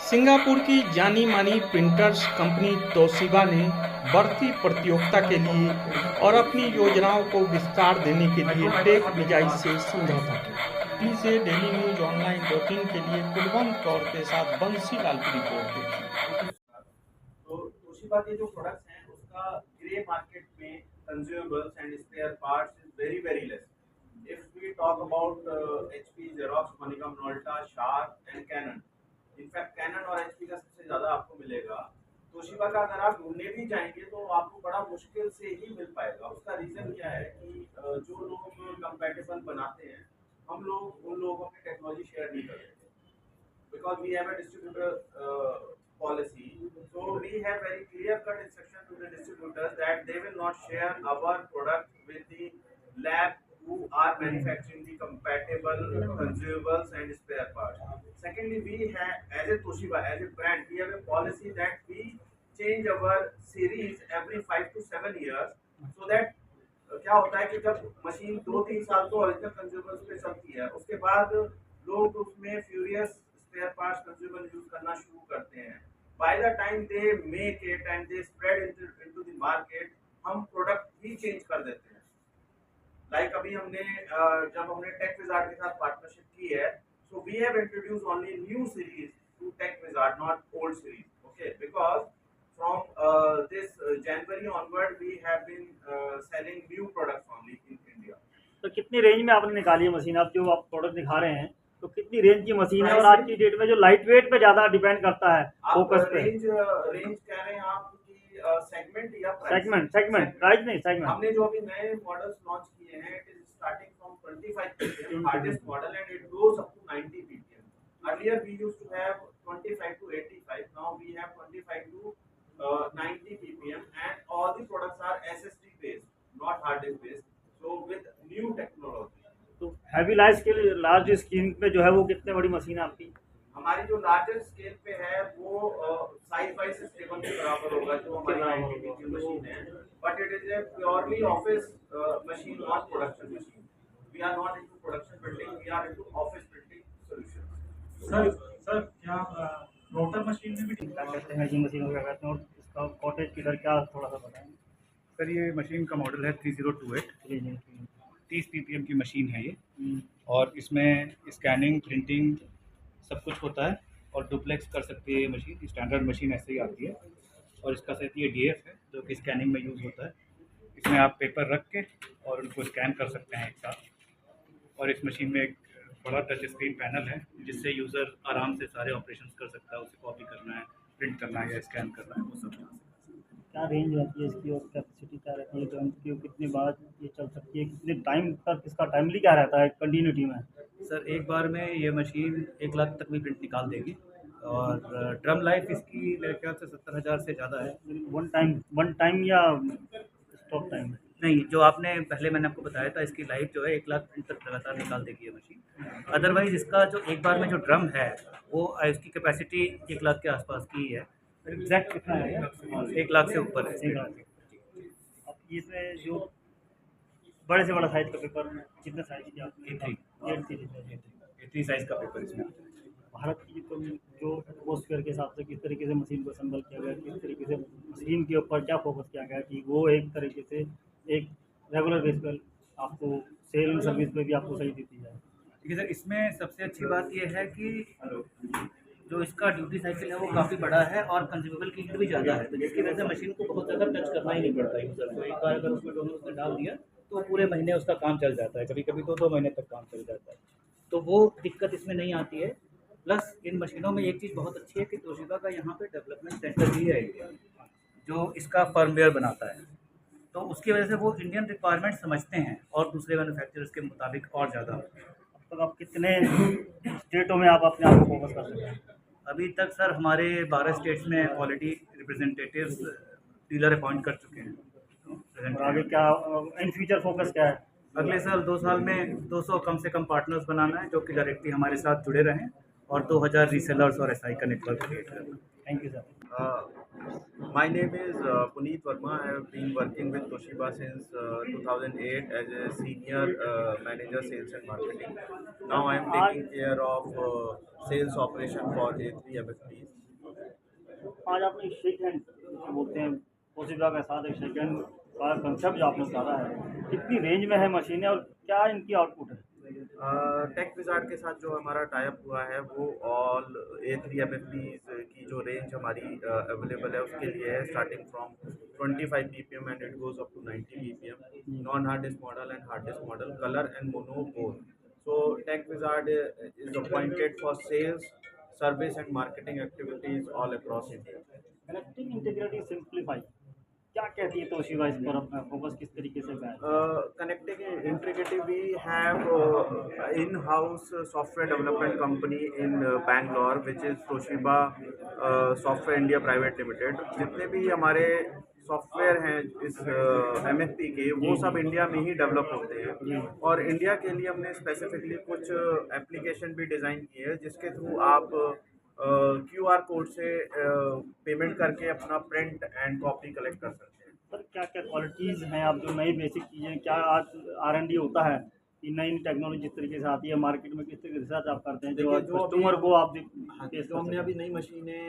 Singapore की जानी मानी प्रिंटर्स कंपनी तोशिबा ने बढ़ती प्रतियोगिता के लिए और अपनी योजनाओं को विस्तार देने के लिए टेक विजाई से समझौता किया। दिल्ली से डेली न्यूज ऑनलाइन वोटिंग के लिए कुलवंत कौर के साथ बंसीलाल की रिपोर्ट देखिए। तो तोशिबा के जो प्रोडक्ट्स हैं उसका ग्रे मार्केट में consumables and spare parts is very very less. If we talk about HP, Xerox, Monicom, Nolta, Sharp and Canon, in fact Canon और HP का सबसे ज़्यादा आपको मिलेगा। तोशिबा का अगर आप ढूंढने भी जाएंगे तो आपको बड़ा मुश्किल से ही मिल पाएगा। उसका रीज़न क्या है कि जो लोग कंपैटिबल बनाते हैं हम लोग उन लोगों में टेक्नोलॉजी शेयर नहीं करते because we have a distributor policy. So we have very clear cut instruction to the distributors that they will not share our product with the lab who are manufacturing the compatible consumables and spare parts. Secondly, we have as a Toshiba, as a brand, we have a policy that we change our series every 5 to 7 years so that क्या होता है कि जब machine 2-3 साल तो original consumers पे चलती है उसके बाद लोग उसमें furious spare parts consumer use करना शुरू करते हैं। By the time they make it and they spread into the market हम प्रोडक्ट ही चेंज कर देते हैं। लाइक अभी हमने जब हमने टेक विजार्ड के साथ पार्टनरशिप की है, so we have introduce only new series to Tech Wizard, not old series, okay, because from this January onward we have been selling new products only in India. तो कितनी range में आपने निकाली है मशीन? आप जो आप प्रोडक्ट दिखा रहे हैं तो कितनी रेंज की मशीन है और आज की डेट में जो लाइट वेट पे ज्यादा डिपेंड करता है फोकस पे? रेंज कह रहे हैं आप कि सेगमेंट या प्राइस? सेगमेंट प्राइस नहीं, सेगमेंट। हमने जो अभी नए मॉडल्स लॉन्च किए हैं it is starting from 25 ppm hardest model and it goes up to 90 ppm। Earlier we used to have 25 to 85, now we have 25 to 90 ppm and all the products are SSD based, not hard disk based, so with new technology. तो heavy large screen पे जो है वो कितने बड़ी machine है आपकी? हमारी जो लार्जेस्ट स्केल पे है वो साइज वाइज से 7 के बराबर होगा जो हमारी 90 ppm मशीन है, but it is a purely office machine, not production machine. We are not into production building, we are into office building solution. Sir क्या रोटर मशीन में भी क्या कहते हैं ये मशीनों का कहते हैं और इसका कॉटेज किलर क्या थोड़ा सा बताएं। सर ये मशीन का मॉडल है 3028, जी जी 30 ppm की मशीन है ये, और इसमें स्कैनिंग प्रिंटिंग सब कुछ होता है और डुप्लेक्स कर सकती है ये मशीन। स्टैंडर्ड मशीन ऐसे ही आती है और इसका साथ ये DF है जो कि स्कैनिंग में यूज़ होता है। इसमें आप पेपर रख के और उनको स्कैन कर सकते हैं एक साथ, और इस मशीन में एक बड़ा टच स्क्रीन पैनल है जिससे यूज़र आराम से सारे ऑपरेशंस कर सकता है। उसे कॉपी करना है, प्रिंट करना है या स्कैन करना है, वो सब। क्या रेंज रहती है इसकी और कैपेसिटी क्या रहती है, तो इसकी कितनी बार ये चल सकती है, कितने टाइम तक इसका टाइमली क्या रहता है कंटिन्यूटी में? सर एक बार में ये मशीन 1 लाख तक भी प्रिंट निकाल देगी और ड्रम लाइफ इसकी मेरे ख्याल से 70,000 से ज़्यादा है। वन टाइम या स्टॉप टाइम? नहीं, जो आपने पहले मैंने आपको बताया था इसकी लाइफ जो है 1 लाख प्रिंट तक लगातार निकाल देगी ये मशीन। अदरवाइज़ इसका जो एक बार में जो ड्रम है वो इसकी कैपेसिटी 1 लाख के आसपास की है। एग्जैक्ट कितना है? 1 लाख से ऊपर है। अब इसमें जो बड़े से बड़ा साइज का पेपर कितने साइज की आपकी? A3 साइज़ का पेपर इसमें आता है। भारत की तो जो एटमॉस्फेयर के हिसाब से किस तरीके से मशीन को असेंबल किया गया, किस तरीके से मशीन के ऊपर क्या फोकस किया गया कि वो एक तरीके से एक रेगुलर बेस पर आपको सेल एंड सर्विस पे भी आपको सही देती जाए। ठीक है सर, इसमें सबसे अच्छी बात ये है कि जो इसका ड्यूटी साइकिल है वो काफ़ी बड़ा है और कंज्यूमेबल की भी ज़्यादा है, तो जिसकी वजह से मशीन को बहुत ज़्यादा टच करना ही नहीं पड़ता यूज़र को। एक बार अगर उसमें दोनों उसने डाल दिया तो पूरे महीने उसका काम चल जाता है, कभी कभी तो 2 महीने तक काम चल जाता है, तो वो दिक्कत इसमें नहीं आती है। प्लस इन मशीनों में एक चीज़ बहुत अच्छी है कि तोशिबा का यहाँ पे डेवलपमेंट सेंटर भी है इंडिया जो इसका फर्मवेयर बनाता है, तो उसकी वजह से वो इंडियन रिक्वायरमेंट समझते हैं और दूसरे मैन्युफैक्चरर्स के मुताबिक और ज़्यादा। अब तक आप कितने स्टेटों में आप अपने आप को फोकस कर सकते हैं? अभी तक सर हमारे 12 स्टेट्स में क्वालिटी रिप्रेजेंटेटिव्स डीलर अपॉइंट कर चुके हैं। और आगे क्या इन फ्यूचर फोकस क्या है? अगले साल 2 साल में 200 कम से कम पार्टनर्स बनाना है जो कि डायरेक्टली हमारे साथ जुड़े रहें और 2000 रीसेलर्स और SI का नेटवर्क क्रिएट करना। Thank you sir. My name is Puneet Verma. I have been working with Toshiba since 2008 as a senior manager sales and marketing. Now I am taking care of sales operation for A3 MFPs. आज आपने shake hand जो बोलते हैं Toshiba के साथ एक shake hand का concept जो आपने बताया है, कितनी रेंज में है मशीनें और क्या इनकी आउटपुट है? टेक विजार्ड के साथ जो हमारा टाइप हुआ है वो ऑल A3 MFPs की जो रेंज हमारी अवेलेबल है उसके लिए है, starting from 25 ppm and it goes up to 90 ppm, non hard disk model and hard disk model, colour and mono both. So Tech Wizard is appointed for sales, service and marketing activities all across India. Connecting integrity simplify क्या कहती है Toshiba इस पर, अपना focus किस तरीके से है? Connecting integrity, we have in-house software development company in Bangalore, which is Toshiba Software India Private Limited. जितने भी हमारे सॉफ्टवेयर हैं इस MFP के, वो सब इंडिया में ही डेवलप होते हैं और इंडिया के लिए हमने स्पेसिफिकली कुछ एप्लीकेशन भी डिज़ाइन की है जिसके थ्रू आप QR कोड से पेमेंट करके अपना प्रिंट एंड कॉपी कलेक्ट कर सकते हैं. सर क्या क्या क्वालिटीज़ हैं, आप जो नई बेसिक चीज़ें, क्या आज R&D होता है कि नई नई टेक्नोलॉजी जिस तरीके से आती है मार्केट में, किस तरीके से रिसर्च आप करते हैं जो देखिए, जो कस्टमर को आप जो हमने अभी नई मशीनें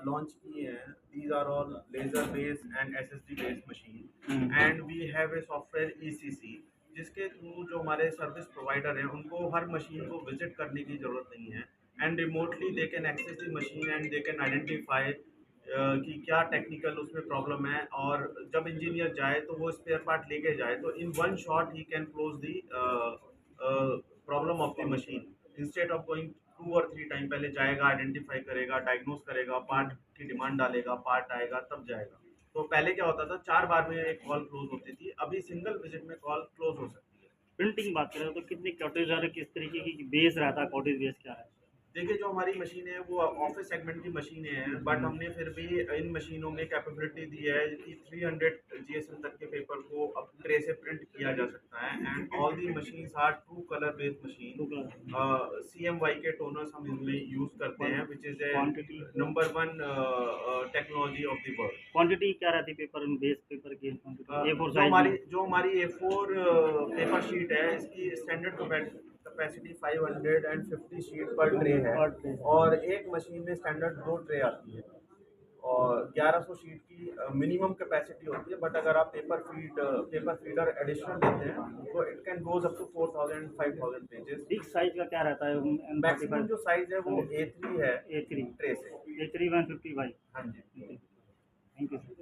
लॉन्च की हैं, these are all laser based and SSD based machine and we have a software ECC जिसके थ्रू जो हमारे सर्विस प्रोवाइडर हैं उनको हर मशीन को विजिट करने की ज़रूरत नहीं है and remotely they can access the machine and they can identify कि क्या टेक्निकल उसमें प्रॉब्लम है, और जब इंजीनियर जाए तो वो स्पेयर पार्ट लेके जाए तो in one shot he can close the problem of the machine instead of going 2 और 3 टाइम. पहले जाएगा, आइडेंटिफाई करेगा, डायग्नोस करेगा, पार्ट की डिमांड डालेगा, पार्ट आएगा तब जाएगा. तो पहले क्या होता था, 4 बार में एक कॉल क्लोज होती थी, अभी सिंगल विजिट में कॉल क्लोज हो सकती है. प्रिंटिंग बात करें तो कितनी कॉटेज है, किस तरीके की बेस रहता है, कॉटेज बेस क्या है? देखिए, जो हमारी मशीनें हैं वो ऑफिस सेगमेंट की मशीनें हैं, बट हमने फिर भी इन मशीनों में कैपेबिलिटी दी है कि 300 GSM तक के पेपर को अब ट्रे से प्रिंट किया जा सकता है and all the machines are true colour based machine. CMYK toners हम इनमें यूज करते हैं which is a quantity number 1 technology of the world. Quantity क्या रहती है पेपर बेस पेपर की क्वांटिटी? A4 जो हमारी A4 पेपर शीट है, इसकी स्टैंडर्ड कैपेसिटी 550 शीट पर ट्रे है और एक मशीन में स्टैंडर्ड 2 ट्रे आती है और 1100 शीट की मिनिमम कैपेसिटी होती है. बट अगर आप पेपर फीडर एडिशनल लेते हैं तो it can goes up to 4000 5000 pages. Big size का क्या रहता है? मैक्सिमम जो साइज है वो A3 है, A3 ट्रे से. A3 155. हाँ जी. Thank you sir.